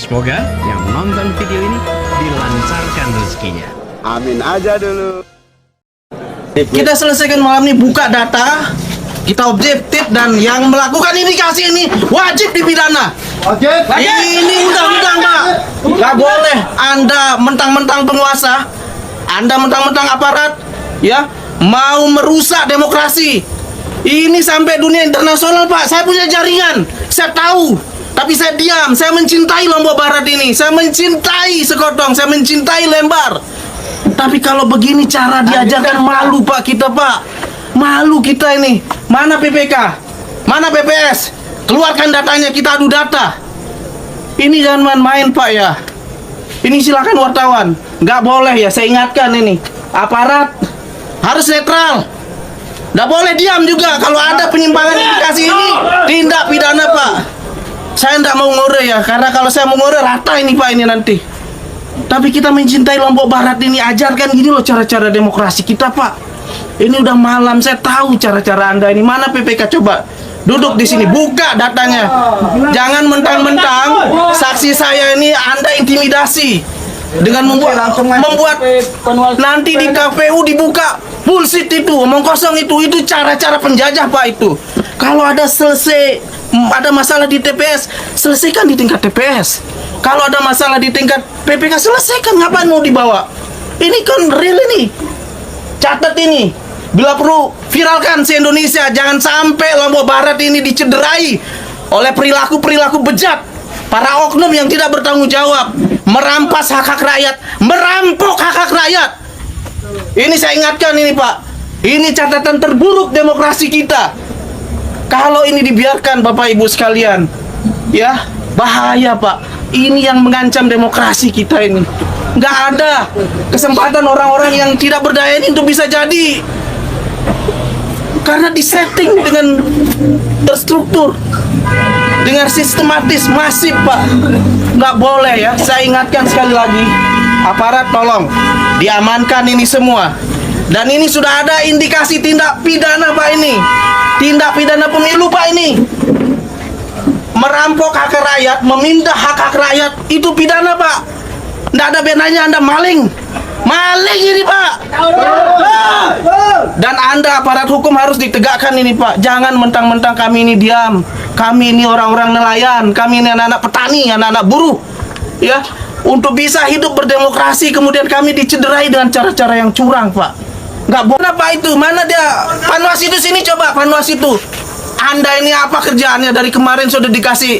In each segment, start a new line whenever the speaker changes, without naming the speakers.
Semoga yang nonton video ini dilancarkan rezekinya.
Amin aja dulu.
Kita selesaikan malam ini, buka data, kita objektif, dan yang melakukan indikasi ini wajib dipidana. Ini undang-undang, Pak. Gak boleh Anda mentang-mentang penguasa, Anda mentang-mentang aparat, ya, mau merusak demokrasi. Ini sampai dunia internasional, Pak. Saya punya jaringan, saya tahu. Tapi saya diam, saya mencintai Lombok Barat ini. Saya mencintai Sekotong, saya mencintai Lembar. Tapi kalau begini cara diajarkan, malu Pak kita, Pak. Malu kita ini. Mana PPK? Mana PPS? Keluarkan datanya, kita adu data. Ini jangan main-main, Pak, ya. Ini silakan wartawan. Nggak boleh ya, saya ingatkan ini. Aparat harus netral. Nggak boleh diam juga. Kalau ada penyimpangan indikasi ini, tindak pidana, Pak. Saya tidak mau ngore ya, karena kalau saya mau ngore rata ini, Pak, ini nanti. Tapi kita mencintai Lombok Barat ini, ajarkan gini loh cara-cara demokrasi kita, Pak. Ini udah malam, saya tahu cara-cara Anda ini. Mana PPK, coba duduk di sini, buka datanya. Jangan mentang-mentang saksi saya ini Anda intimidasi dengan membuat nanti di KPU dibuka bullshit itu, omong kosong itu cara-cara penjajah, Pak, itu. Kalau ada ada masalah di TPS, selesaikan di tingkat TPS. Kalau ada masalah di tingkat PPK, selesaikan. Ngapain mau dibawa? Ini kan real ini. Catat ini. Bila perlu, viralkan se-Indonesia. Jangan sampai Lombok Barat ini dicederai oleh perilaku-perilaku bejat para oknum yang tidak bertanggung jawab, merampas hak-hak rakyat, merampok hak-hak rakyat. Ini saya ingatkan ini, Pak. Ini catatan terburuk demokrasi kita. Kalau ini dibiarkan, Bapak Ibu sekalian, ya, bahaya, Pak. Ini yang mengancam demokrasi kita ini. Nggak ada kesempatan orang-orang yang tidak berdaya ini untuk bisa jadi. Karena disetting dengan terstruktur, dengan sistematis, masif, Pak. Nggak boleh ya. Saya ingatkan sekali lagi, aparat tolong diamankan ini semua. Dan ini sudah ada indikasi tindak pidana, Pak, ini. Tindak pidana pemilu, Pak, ini. Merampok hak rakyat, memindah hak-hak rakyat, itu pidana, Pak. Nggak ada bedanya Anda maling. Maling ini, Pak. Dan Anda aparat hukum harus ditegakkan ini, Pak. Jangan mentang-mentang kami ini diam. Kami ini orang-orang nelayan, kami ini anak-anak petani, anak-anak buruh, ya. Untuk bisa hidup berdemokrasi, kemudian kami dicederai dengan cara-cara yang curang, Pak. Nggak boleh, Pak, itu. Mana dia? Panwas itu sini, coba. Panwas itu. Anda ini apa kerjaannya? Dari kemarin sudah dikasih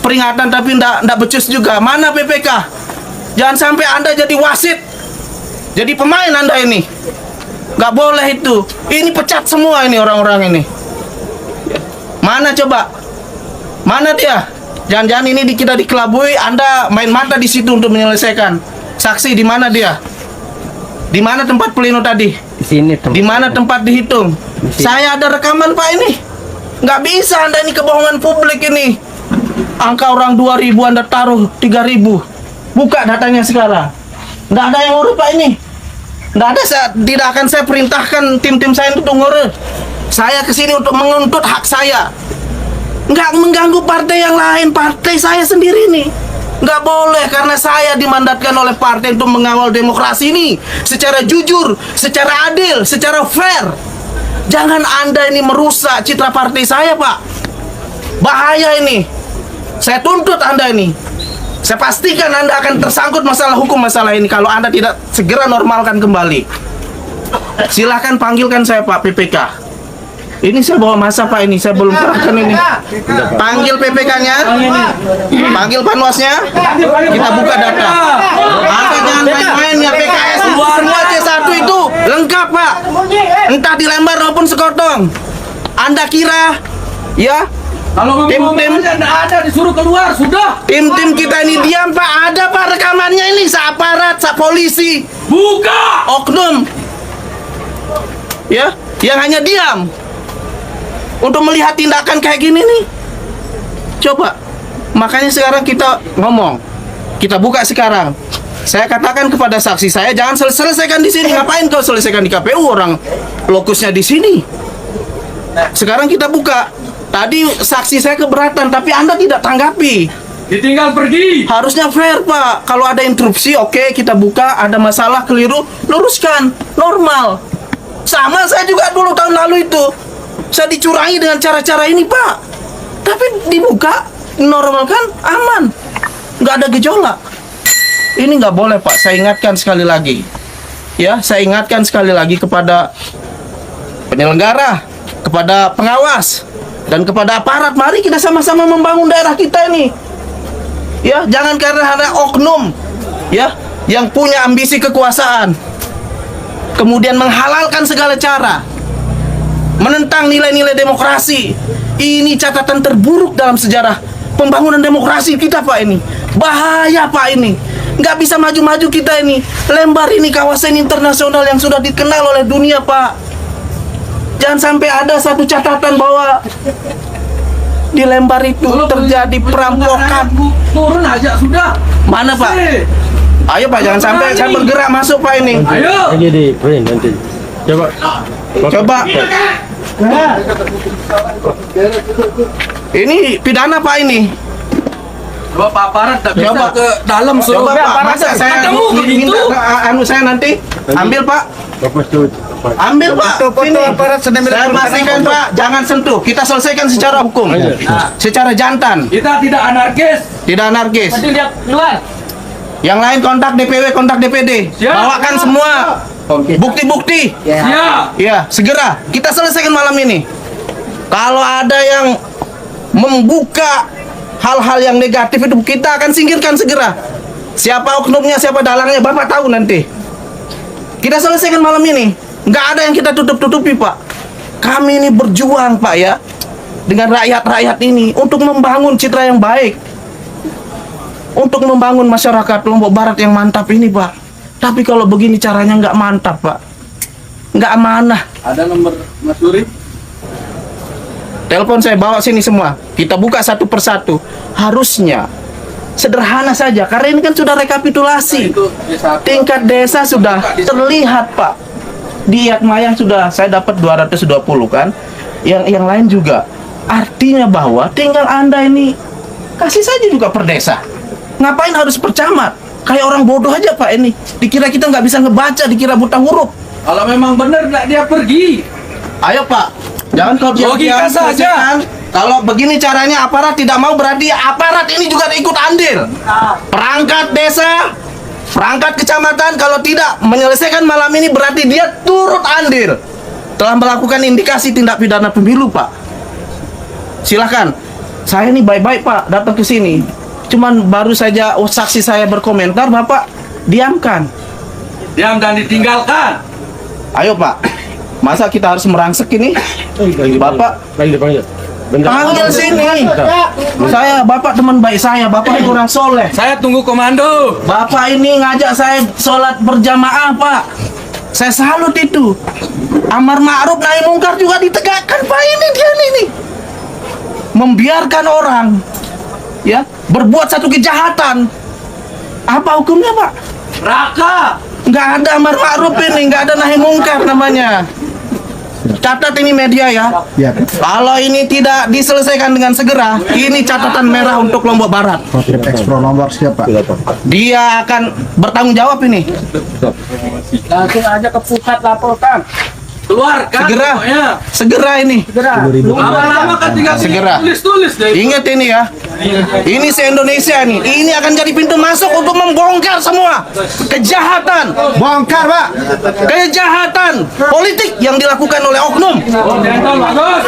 peringatan, tapi nggak becus juga. Mana PPK? Jangan sampai Anda jadi wasit, jadi pemain Anda ini. Nggak boleh itu. Ini pecat semua ini orang-orang ini. Mana coba? Mana dia? Jangan-jangan ini kita dikelabui, Anda main mata di situ untuk menyelesaikan. Saksi di mana dia? Di mana tempat pleno tadi?
Di sini.
Di mana tempat dihitung? Saya ada rekaman, Pak, ini. Nggak bisa Anda ini kebohongan publik ini. Angka orang 2000 Anda taruh 3000. Buka datanya sekarang. Nggak ada yang ngurus, Pak, ini. Nggak ada, tidak akan saya perintahkan tim-tim saya untuk ngurus. Saya kesini untuk menuntut hak saya. Nggak mengganggu partai yang lain, partai saya sendiri nih. Nggak boleh, karena saya dimandatkan oleh partai untuk mengawal demokrasi ini secara jujur, secara adil, secara fair. Jangan Anda ini merusak citra partai saya, Pak. Bahaya ini. Saya tuntut Anda ini. Saya pastikan Anda akan tersangkut masalah hukum masalah ini kalau Anda tidak segera normalkan kembali. Silahkan panggilkan saya, Pak, PPK. Ini saya bawa masa, Pak, ini saya belum kerahkan ini. Panggil PPK-nya, panggil panwasnya, kita buka data. Anda jangan main-main ya, PKS semua C1 itu lengkap, Pak. Entah di Lembar maupun Sekotong. Anda kira, ya, tim-tim
ada disuruh keluar sudah.
Tim-tim kita ini diam, Pak. Ada, Pak, rekamannya ini. Aparat, polisi,
Buka.
oknum, ya, yang hanya diam untuk melihat tindakan kayak gini nih. Coba. Makanya sekarang kita ngomong. Kita buka sekarang. Saya katakan kepada saksi saya, jangan selesaikan di sini. Ngapain kau selesaikan di KPU? Orang lokusnya di sini. Sekarang kita buka. Tadi saksi saya keberatan, tapi Anda tidak tanggapi.
Ditinggal pergi.
Harusnya fair, Pak. Kalau ada interupsi, oke, kita buka. Ada masalah keliru, luruskan. Normal. Sama saya juga dulu tahun lalu itu. Saya dicurangi dengan cara-cara ini, Pak. Tapi dibuka, normal kan, aman. Nggak ada gejolak. Ini nggak boleh, Pak. Saya ingatkan sekali lagi. Ya, saya ingatkan sekali lagi kepada penyelenggara, kepada pengawas, dan kepada aparat. Mari kita sama-sama membangun daerah kita ini. Ya, jangan karena ada oknum ya yang punya ambisi kekuasaan kemudian menghalalkan segala cara, menentang nilai-nilai demokrasi. Ini catatan terburuk dalam sejarah pembangunan demokrasi kita, Pak. Ini bahaya, Pak. Ini nggak bisa maju-maju kita ini. Lembar ini kawasan internasional yang sudah dikenal oleh dunia, Pak. Jangan sampai ada satu catatan bahwa di Lembar itu terjadi perampokan.
Turun aja sudah.
Mana, Pak? Ayo, Pak, jangan sampai saya bergerak masuk, Pak, ini.
Ayo.
Jadi print nanti.
Coba. Ini pidana, Pak, ini.
Coba Pak Aparat tak bisa
Coba.
ke dalam suruh.
Coba, Pak, masa saya
Ketemu begitu.
minta saya nanti ambil, Pak.
Bapak itu
Ambil, Pak. Sini. Saya pastikan, Pak, jangan sentuh. Kita selesaikan secara hukum. Secara jantan,
Kita tidak anarkis.
tidak anarkis.
Nanti lihat keluar.
Yang lain kontak DPW, kontak DPD.
Siap.
Bawakan semua bukti-bukti.
Siap.
Ya, segera kita selesaikan malam ini. Kalau ada yang membuka hal-hal yang negatif itu, kita akan singkirkan segera. Siapa oknumnya, siapa dalangnya, Bapak tahu nanti. Kita selesaikan malam ini. Nggak ada yang kita tutup-tutupi, Pak. Kami ini berjuang, Pak, ya, dengan rakyat-rakyat ini untuk membangun citra yang baik, untuk membangun masyarakat Lombok Barat yang mantap ini, Pak. Tapi kalau begini caranya nggak mantap, Pak. Nggak amanah.
Ada nomor Mas Suri?
Telepon saya, bawa sini semua. Kita buka satu persatu. Harusnya sederhana saja, karena ini kan sudah rekapitulasi.
Itu desa.
Tingkat desa sudah terlihat, Pak. Di Yatmayang sudah saya dapat 220 kan. Yang lain juga. Artinya bahwa tinggal Anda ini kasih saja juga per desa. Ngapain harus per camat? Kayak orang bodoh aja, Pak, ini. Dikira kita nggak bisa ngebaca, dikira buta huruf.
Kalau memang benar dia pergi.
Ayo, Pak. Jangan kau
Logika
diam-diam
saja.
selesaikan. Kalau begini caranya aparat tidak mau, berarti aparat ini juga ikut andil. Perangkat desa, perangkat kecamatan kalau tidak menyelesaikan malam ini berarti dia turut andil telah melakukan indikasi tindak pidana pemilu, Pak. Silahkan. Saya ini baik-baik, Pak, datang ke sini. Cuman baru saja saksi saya berkomentar, Bapak diamkan.
Diam dan ditinggalkan.
Ayo, Pak. Masa kita harus merangsek ini? Bapak
panggil.
panggil sini. Saya, Bapak teman baik saya, Bapak ini orang soleh.
Saya tunggu komando.
Bapak ini ngajak saya sholat berjamaah, Pak. Saya salut itu. Amar ma'ruf nahi mungkar juga ditegakkan, Pak. Ini dia ini. Membiarkan orang ya berbuat satu kejahatan. Apa hukumnya, Pak?
Raka.
Nggak ada amar ma'ruf ini, nggak ada nahi mungkar namanya. Catat ini media ya. Kalau ini tidak diselesaikan dengan segera, ini catatan merah untuk Lombok Barat.
Ekspro nomor siapa?
Dia akan bertanggung jawab ini.
Langsung aja ke pusat laporkan. Keluarkan.
Segera,
pokoknya.
segera ini.
Lama-lama kan tinggal
Segera.
tulis-tulis deh.
Ingat ini ya. Ini se-Indonesia nih. Ini akan jadi pintu masuk untuk membongkar semua kejahatan.
Bongkar, Pak.
Kejahatan politik yang dilakukan oleh oknum.
Jentol bagus.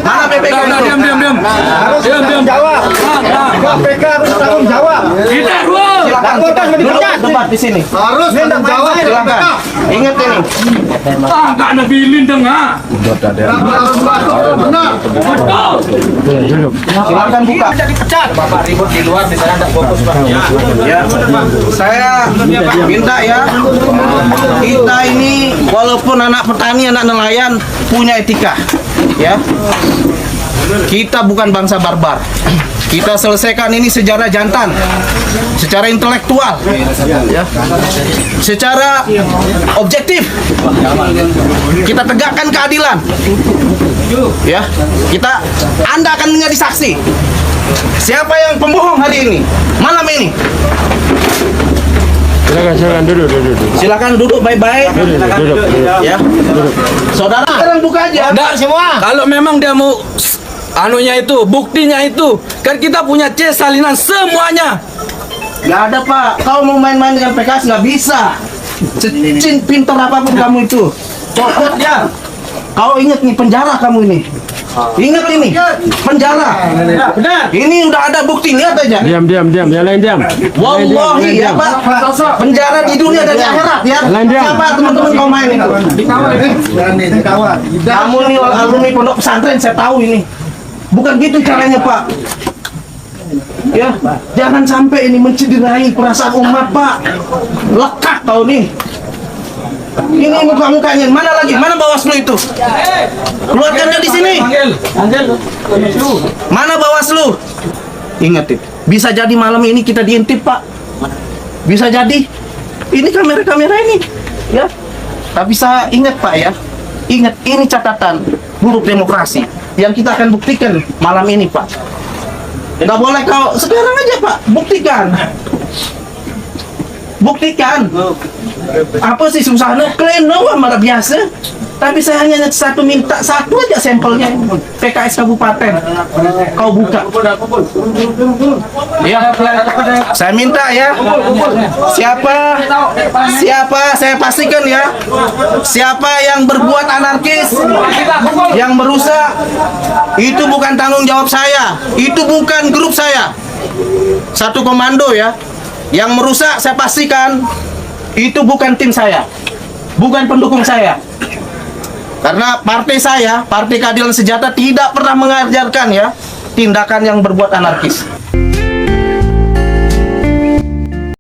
Mana PPK itu?
Diam. Diam.
Jawab. KPK harus tanggung jawab.
Kita dua.
Silakan kita duduk debat di sini.
Harus tanggung jawab.
Silakan. Ingat ini.
Nggak ada bilin dong, ha?
Benar.
Betul.
Silakan buka.
Bapak ribut di luar, di sana nggak fokus, Pak.
Ya, saya minta ya, kita ini walaupun anak petani, anak nelayan punya etika, ya. kita bukan bangsa barbar. Kita selesaikan ini secara jantan, secara intelektual, ya, secara objektif. Kita tegakkan keadilan, ya. Anda akan menjadi saksi. Siapa yang pembohong hari ini, malam ini?
Silakan duduk.
Silakan duduk baik-baik.
Duduk.
Ya, saudara. Sekarang buka aja.
Enggak semua. Kalau memang dia mau anunya itu, buktinya itu, kan kita punya C salinan semuanya.
Nggak ada Pak. Kau mau main-main dengan PKS nggak bisa. Pintar apapun kamu itu, copot dia. Kau ingat nih penjara kamu ini. Ingat ini penjara. Benar. Ini udah ada bukti, lihat aja.
Diam. Yang lain diam.
Wallahi ya Pak. Penjara di dunia dan di akhirat ya. Siapa teman-teman kau main ini? Kamu nih alumni pondok pesantren, saya tahu ini. Bukan gitu caranya Pak. Ya, jangan sampai ini mencederai perasaan umat Pak. Lekat kau nih. Ini muka-mukanya, mana lagi? Mana Bawaslu itu? Keluarkan dia di sini. Mana Bawaslu? Ingat itu. Bisa jadi malam ini kita diintip Pak. Bisa jadi. Ini kamera-kamera ini, ya. Tapi saya ingat Pak ya. Ingat ini catatan buruk demokrasi yang kita akan buktikan malam ini Pak. Tidak boleh kau sekarang aja Pak, buktikan. Apa sih susahnya? Kalian tahu marah biasa. Tapi saya hanya minta satu aja sampelnya. PKS Kabupaten. Kau buka. Ya. Saya minta ya. Siapa saya pastikan ya. Siapa yang berbuat anarkis, yang merusak, itu bukan tanggung jawab saya. Itu bukan grup saya. Satu komando ya. Yang merusak saya pastikan itu bukan tim saya, bukan pendukung saya. Karena partai saya, Partai Keadilan Sejahtera, tidak pernah mengajarkan ya tindakan yang berbuat anarkis.